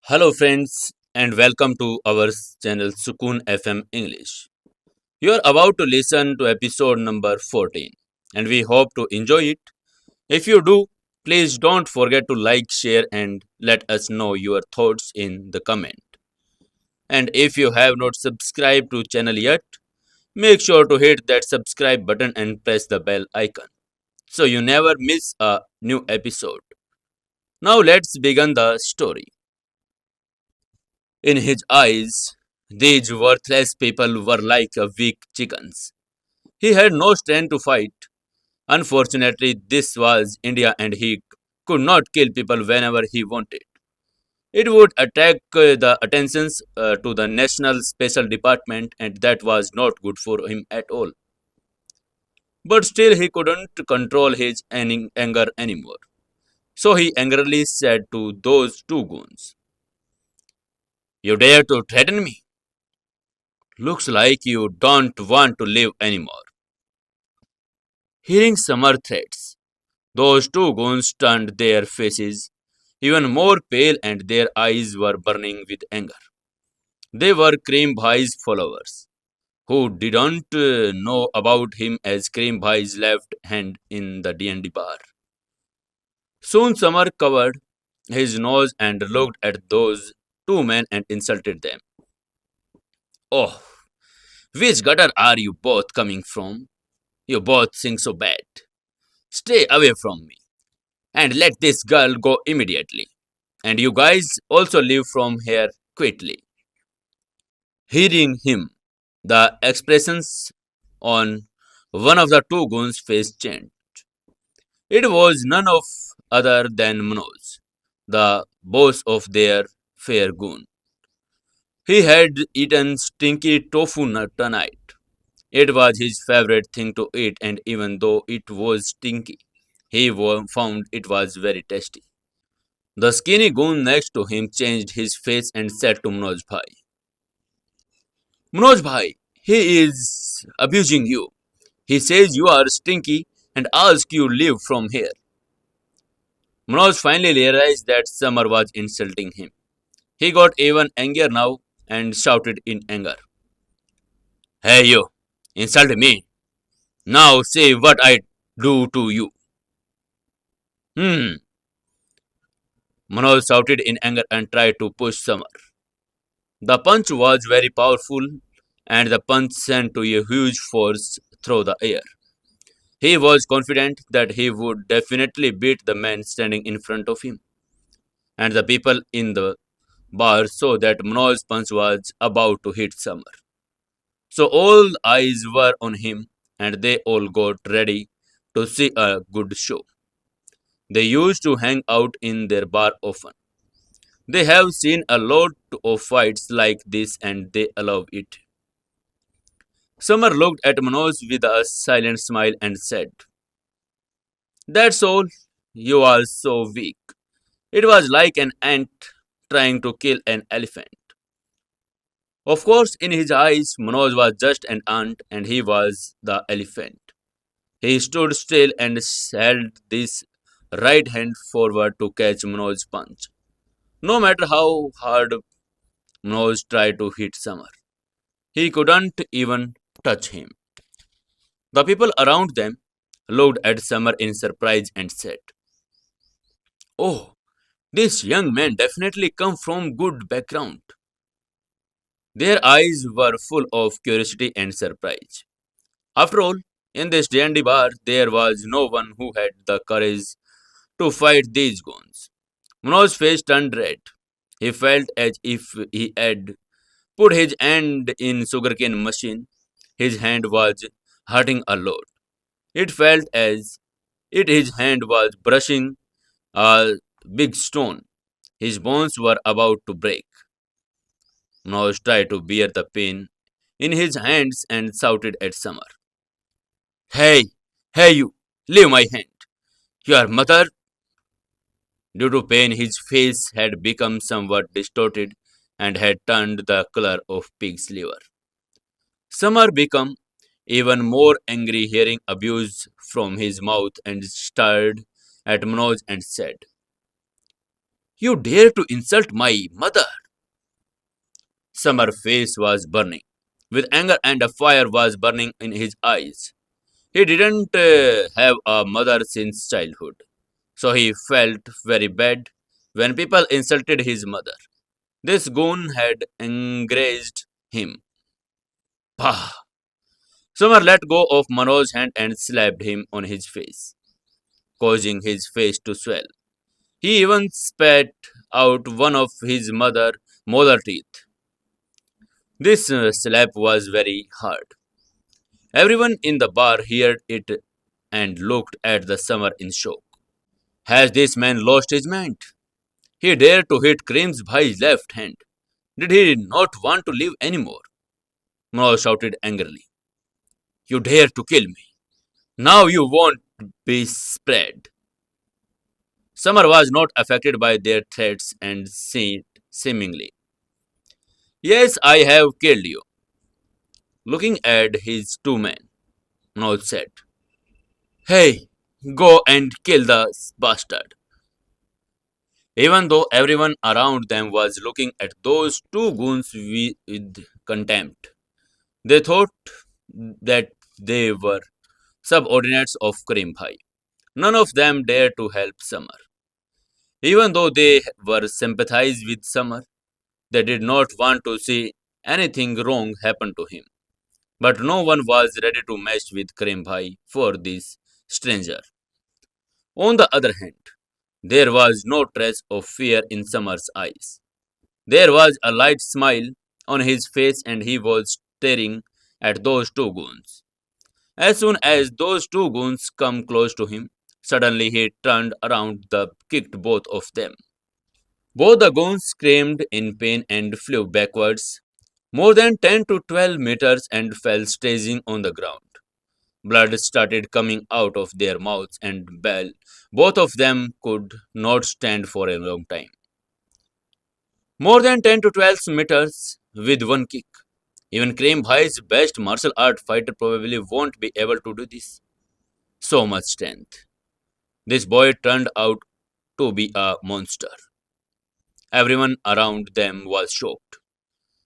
Hello, friends, and welcome to our channel Sukun FM English. You are about to listen to episode number 14, and we hope to enjoy it. If you do, please don't forget to like, share, and let us know your thoughts in the comment. And if you have not subscribed to channel yet, make sure to hit that subscribe button and press the bell icon so you never miss a new episode. Now let's begin the story. In his eyes, these worthless people were like weak chickens. He had no strength to fight. Unfortunately, this was India and he could not kill people whenever he wanted. It would attract the attentions to the National Special Department, and that was not good for him at all. But still, he couldn't control his anger anymore. So he angrily said to those two goons, "You dare to threaten me? Looks like you don't want to live anymore." Hearing Samar threats, those two goons turned their faces even more pale and their eyes were burning with anger. They were Cream Bhai's followers, who didn't know about him as Cream Bhai's left hand in the D&D bar. Soon Samar covered his nose and looked at those two men and insulted them. "Oh, which gutter are you both coming from? You both sing so bad. Stay away from me and let this girl go immediately. And you guys also leave from here quickly." Hearing him, the expressions on one of the two goons' face changed. It was none of other than Manoj, the boss of their fair goon. He had eaten stinky tofu tonight. It was his favorite thing to eat, and even though it was stinky, he found it was very tasty. The skinny goon next to him changed his face and said to Manoj Bhai, "Manoj Bhai, he is abusing you. He says you are stinky and asks you leave from here." Manoj finally realized that Samar was insulting him. He got even angrier now and shouted in anger, "Hey you, insult me. Now say what I do to you." Hmm. Manoj shouted in anger and tried to push Samar. The punch was very powerful and the punch sent to a huge force through the air. He was confident that he would definitely beat the man standing in front of him, and the people in the bar saw that Manoj's punch was about to hit Samar. So all eyes were on him, and they all got ready to see a good show. They used to hang out in their bar often. They have seen a lot of fights like this and they love it. Samar looked at Manoj with a silent smile and said, "That's all. You are so weak." It was like an ant trying to kill an elephant. Of course, in his eyes, Manoj was just an ant and he was the elephant. He stood still and held his right hand forward to catch Manoj's punch. No matter how hard Manoj tried to hit Samar, he couldn't even touch him. The people around them looked at Samar in surprise and said, "Oh, this young man definitely come from good background." Their eyes were full of curiosity and surprise. After all, in this D&D bar, there was no one who had the courage to fight these goons. Manoj's face turned red. He felt as if he had put his hand in sugarcane machine. His hand was hurting a lot. It felt as if his hand was brushing a big stone. His bones were about to break. Manoj tried to bear the pain in his hands and shouted at Samar, "Hey, hey you, leave my hand. Your mother." Due to pain, his face had become somewhat distorted and had turned the color of pig's liver. Samar became even more angry hearing abuse from his mouth and stared at Manoj and said, You dare to insult my mother? Samar's face was burning with anger and a fire was burning in his eyes. He didn't have a mother since childhood, so he felt very bad when people insulted his mother. This goon had enraged him. Pah! Samar let go of Manoj's hand and slapped him on his face, causing his face to swell. He even spat out one of his molar teeth. This slap was very hard. Everyone in the bar heard it and looked at the Samar in shock. Has this man lost his mind? He dared to hit Creams by left hand. Did he not want to live anymore? Manoj shouted angrily. You dare to kill me. Now you won't be spared. Samar was not affected by their threats and said seemingly, Yes, I have killed you. Looking at his two men, Manoj said, Hey, go and kill the bastard. Even though everyone around them was looking at those two goons with contempt, they thought that they were subordinates of Karim Bhai. None of them dared to help Samar. Even though they were sympathized with Samar, they did not want to see anything wrong happen to him. But no one was ready to mess with Karim Bhai for this stranger. On the other hand, there was no trace of fear in Samar's eyes. There was a light smile on his face and he was staring at those two goons. As soon as those two goons come close to him, suddenly he turned around and kicked both of them. Both the goons screamed in pain and flew backwards, more than 10 to 12 meters and fell staging on the ground. Blood started coming out of their mouths and both of them could not stand for a long time. More than 10 to 12 meters with one kick. Even Krem Bhai's best martial art fighter probably won't be able to do this. So much strength. This boy turned out to be a monster. Everyone around them was shocked.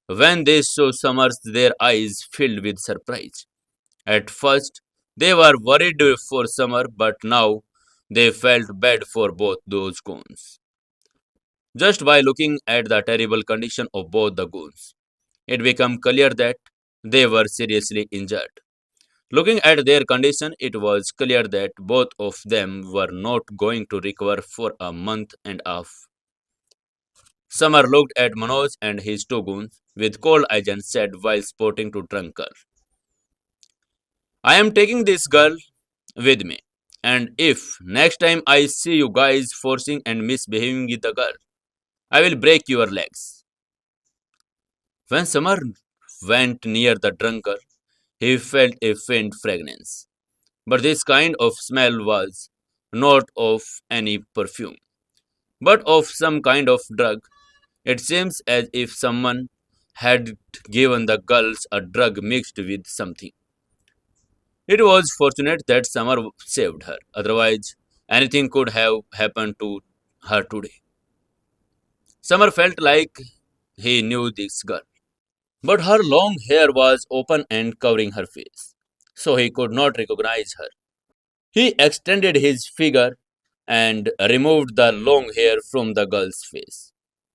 When they saw Summers, their eyes filled with surprise. At first, they were worried for Summer, but now they felt bad for both those goons. Just by looking at the terrible condition of both the goons, it became clear that they were seriously injured. Looking at their condition, it was clear that both of them were not going to recover for a month and a half. Summer looked at Manoj and his two goons with cold eyes and said while sporting to drunk girl, I am taking this girl with me. And if next time I see you guys forcing and misbehaving with the girl, I will break your legs. When Summer went near the drunk girl, he felt a faint fragrance. But this kind of smell was not of any perfume, but of some kind of drug. It seems as if someone had given the girls a drug mixed with something. It was fortunate that Summer saved her, otherwise, anything could have happened to her today. Summer felt like he knew this girl, but her long hair was open and covering her face, so he could not recognize her. He extended his finger and removed the long hair from the girl's face,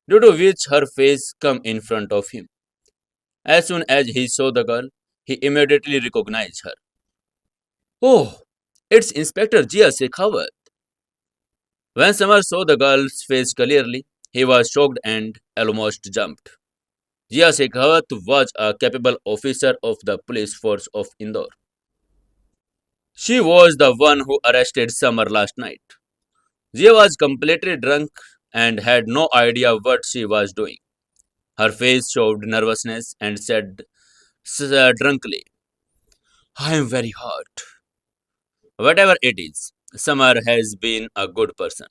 due to which her face came in front of him. As soon as he saw the girl, he immediately recognized her. Oh, it's Inspector Jia Shekhawat. When Samar saw the girl's face clearly, he was shocked and almost jumped. Jia Shekhawat was a capable officer of the police force of Indore. She was the one who arrested Samar last night. Jia was completely drunk and had no idea what she was doing. Her face showed nervousness and said drunkenly, I am very hurt. Whatever it is, Samar has been a good person.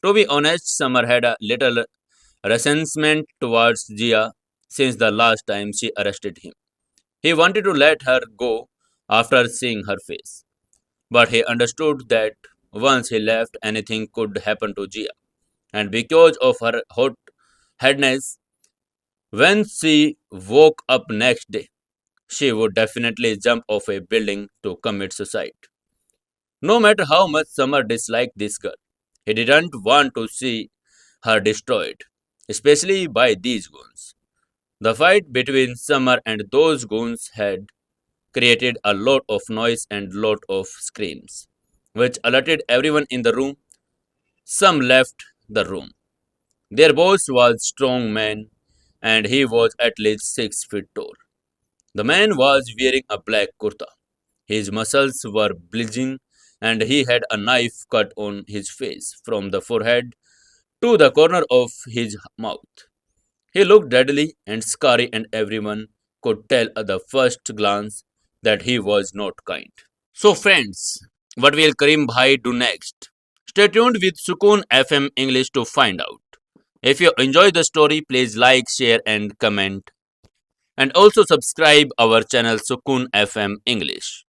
To be honest, Samar had a little resentment towards Jia since the last time she arrested him. He wanted to let her go after seeing her face, but he understood that once he left, anything could happen to Jia. and because of her hot headness, when she woke up next day, she would definitely jump off a building to commit suicide. No matter how much Summer disliked this girl, he didn't want to see her destroyed, especially by these goons. The fight between Summer and those goons had created a lot of noise and lot of screams, which alerted everyone in the room. Some left the room. Their boss was strong man and he was at least 6 feet tall. The man was wearing a black kurta. His muscles were bulging and he had a knife cut on his face from the forehead to the corner of his mouth. He looked deadly and scary, and everyone could tell at the first glance that he was not kind. So, friends, what will Karim Bhai do next? Stay tuned with Sukoon FM English to find out. If you enjoy the story, please like, share, and comment. And also subscribe our channel Sukoon FM English.